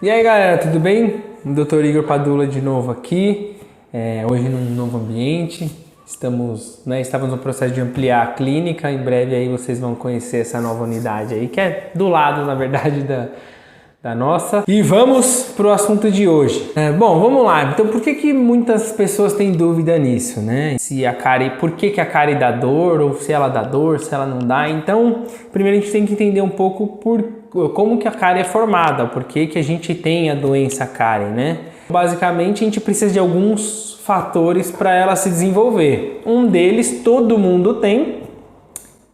E aí galera, tudo bem? Dr. Igor Padula de novo aqui, hoje num novo ambiente. Estávamos no processo de ampliar a clínica, em breve aí vocês vão conhecer essa nova unidade aí, que é do lado, na verdade, da nossa. E vamos para o assunto de hoje. Bom, vamos lá. Então, por que muitas pessoas têm dúvida nisso, né? Se a cárie, por que a cárie dá dor, ou se ela dá dor, se ela não dá. Então, primeiro a gente tem que entender um pouco como que a cárie é formada, por que a gente tem a doença cárie, né? Basicamente, a gente precisa de alguns fatores para ela se desenvolver. Um deles todo mundo tem,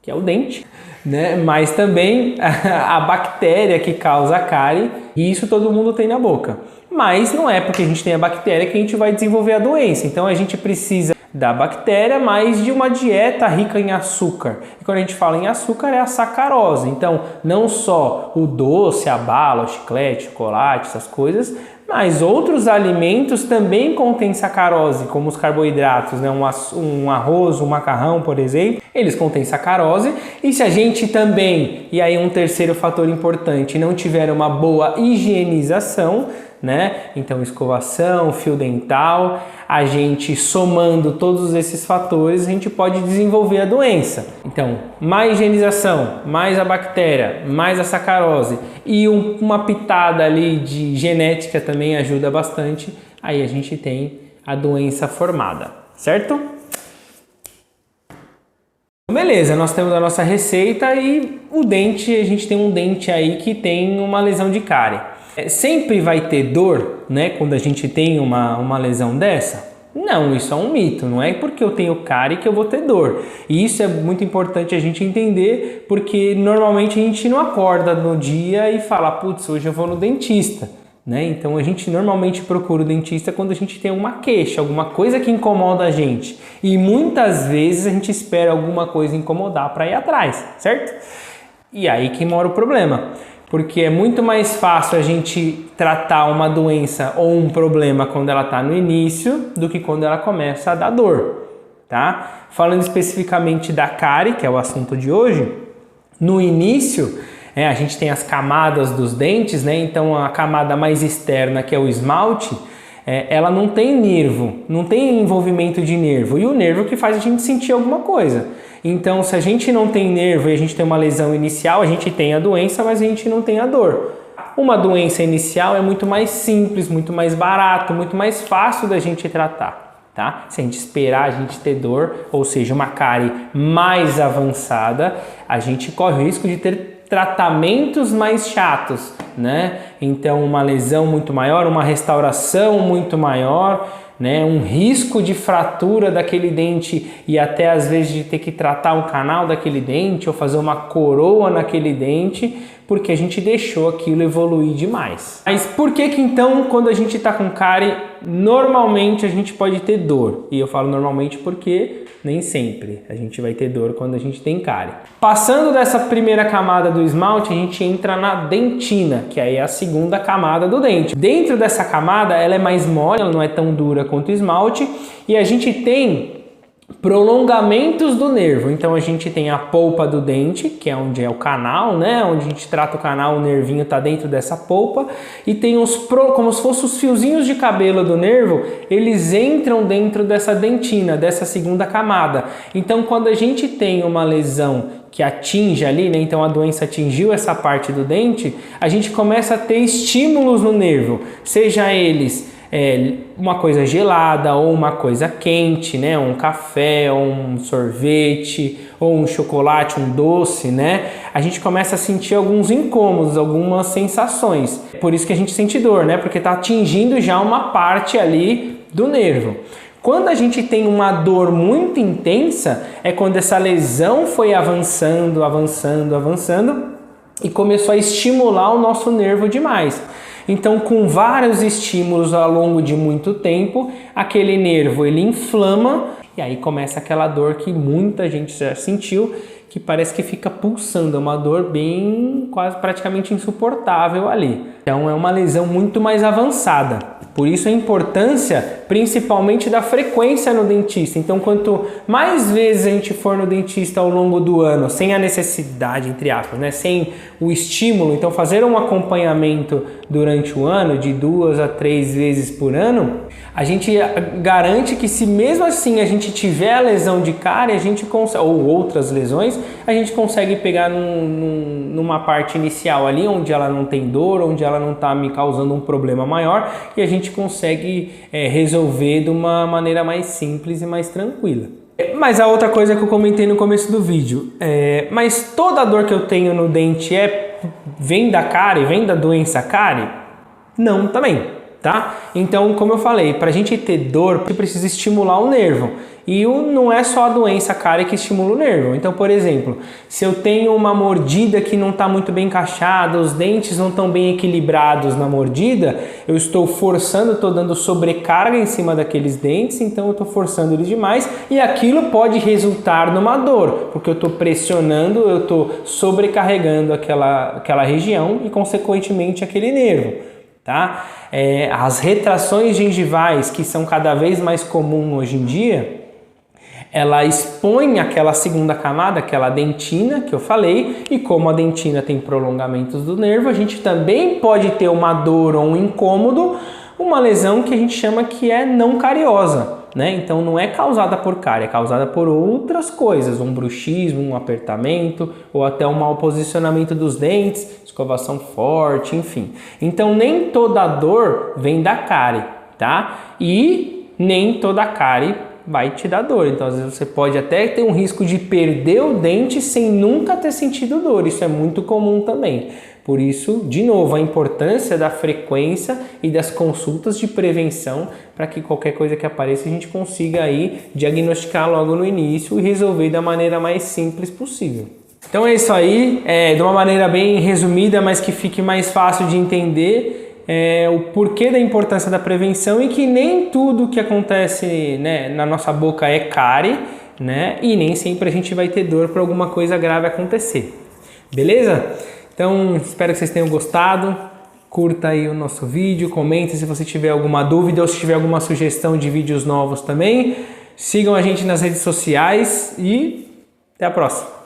que é o dente, né? Mas também a bactéria que causa a cárie, e isso todo mundo tem na boca. Mas não é porque a gente tem a bactéria que a gente vai desenvolver a doença. Então a gente precisa da bactéria, mas de uma dieta rica em açúcar. E quando a gente fala em açúcar é a sacarose. Então não só o doce, a bala, o chiclete, o chocolate, essas coisas, mas outros alimentos também contêm sacarose, como os carboidratos, né? Um arroz, um macarrão, por exemplo, eles contêm sacarose. E se a gente também, e aí um terceiro fator importante, não tiver uma boa higienização, né? Então escovação, fio dental, a gente somando todos esses fatores, a gente pode desenvolver a doença. Então, mais higienização, mais a bactéria, mais a sacarose e uma pitada ali de genética também ajuda bastante. Aí a gente tem a doença formada, certo? Beleza, nós temos a nossa receita e o dente, a gente tem um dente aí que tem uma lesão de cárie. Sempre vai ter dor, né, quando a gente tem uma lesão dessa? Não, isso é um mito, não é porque eu tenho cárie que eu vou ter dor. E isso é muito importante a gente entender, porque normalmente a gente não acorda no dia e fala, putz, hoje eu vou no dentista, né? Então a gente normalmente procura o dentista quando a gente tem uma queixa, alguma coisa que incomoda a gente. E muitas vezes a gente espera alguma coisa incomodar para ir atrás, certo? E aí que mora o problema. Porque é muito mais fácil a gente tratar uma doença ou um problema quando ela está no início do que quando ela começa a dar dor, tá? Falando especificamente da cárie, que é o assunto de hoje, no início a gente tem as camadas dos dentes, né? Então a camada mais externa, que é o esmalte, ela não tem nervo, não tem envolvimento de nervo, e o nervo que faz a gente sentir alguma coisa. Então, se a gente não tem nervo e a gente tem uma lesão inicial, a gente tem a doença, mas a gente não tem a dor. Uma doença inicial é muito mais simples, muito mais barato, muito mais fácil da gente tratar, tá? Se a gente esperar a gente ter dor, ou seja, uma cárie mais avançada, a gente corre o risco de ter tratamentos mais chatos, né? Então, uma lesão muito maior, uma restauração muito maior, né? Um risco de fratura daquele dente e até às vezes de ter que tratar um canal daquele dente ou fazer uma coroa naquele dente, porque a gente deixou aquilo evoluir demais. Mas por que então quando a gente está com cárie, normalmente a gente pode ter dor? E eu falo normalmente porque nem sempre a gente vai ter dor quando a gente tem cárie. Passando dessa primeira camada do esmalte, a gente entra na dentina, que aí é a segunda camada do dente. Dentro dessa camada, ela é mais mole, ela não é tão dura quanto o esmalte, e a gente tem prolongamentos do nervo. Então a gente tem a polpa do dente, que é onde é o canal, né? Onde a gente trata o canal, o nervinho está dentro dessa polpa, e tem como se fossem os fiozinhos de cabelo do nervo, eles entram dentro dessa dentina, dessa segunda camada. Então quando a gente tem uma lesão que atinge ali, né? Então a doença atingiu essa parte do dente, a gente começa a ter estímulos no nervo, seja eles uma coisa gelada ou uma coisa quente, né? Um café, ou um sorvete, ou um chocolate, um doce, né? A gente começa a sentir alguns incômodos, algumas sensações. Por isso que a gente sente dor, né? Porque está atingindo já uma parte ali do nervo. Quando a gente tem uma dor muito intensa, é quando essa lesão foi avançando, avançando, avançando e começou a estimular o nosso nervo demais. Então, com vários estímulos ao longo de muito tempo, aquele nervo ele inflama e aí começa aquela dor que muita gente já sentiu, que parece que fica pulsando, é uma dor bem, quase praticamente insuportável ali. Então, é uma lesão muito mais avançada. Por isso a importância principalmente da frequência no dentista. Então, quanto mais vezes a gente for no dentista ao longo do ano, sem a necessidade, entre aspas, né? Sem o estímulo, então fazer um acompanhamento durante o ano de 2 a 3 vezes por ano, a gente garante que se mesmo assim a gente tiver a lesão de cárie, a gente consegue, ou outras lesões, a gente consegue pegar numa parte inicial ali, onde ela não tem dor, onde ela não está me causando um problema maior, e a gente consegue resolver de uma maneira mais simples e mais tranquila. Mas a outra coisa que eu comentei no começo do vídeo, mas toda a dor que eu tenho no dente vem da cárie, vem da doença cárie? Não, também, tá? Então, como eu falei, para a gente ter dor, você precisa estimular o nervo. E não é só a doença cárie que estimula o nervo. Então, por exemplo, se eu tenho uma mordida que não está muito bem encaixada, os dentes não estão bem equilibrados na mordida, eu estou forçando, estou dando sobrecarga em cima daqueles dentes, então eu estou forçando eles demais e aquilo pode resultar numa dor, porque eu estou pressionando, eu estou sobrecarregando aquela região e, consequentemente, aquele nervo. Tá? As retrações gengivais, que são cada vez mais comuns hoje em dia, ela expõe aquela segunda camada, aquela dentina que eu falei, e como a dentina tem prolongamentos do nervo, a gente também pode ter uma dor ou um incômodo, uma lesão que a gente chama que é não cariosa, né? Então não é causada por cárie, é causada por outras coisas, um bruxismo, um apertamento ou até um mau posicionamento dos dentes, escovação forte, enfim. Então nem toda dor vem da cárie, tá? E nem toda cárie vai te dar dor. Então às vezes você pode até ter um risco de perder o dente sem nunca ter sentido dor. Isso é muito comum também. Por isso, de novo, a importância da frequência e das consultas de prevenção para que qualquer coisa que apareça a gente consiga aí diagnosticar logo no início e resolver da maneira mais simples possível. Então é isso aí, de uma maneira bem resumida, mas que fique mais fácil de entender o porquê da importância da prevenção e que nem tudo que acontece, né, na nossa boca é cárie, né, e nem sempre a gente vai ter dor para alguma coisa grave acontecer. Beleza? Então, espero que vocês tenham gostado. Curta aí o nosso vídeo, comente se você tiver alguma dúvida ou se tiver alguma sugestão de vídeos novos também. Sigam a gente nas redes sociais e até a próxima.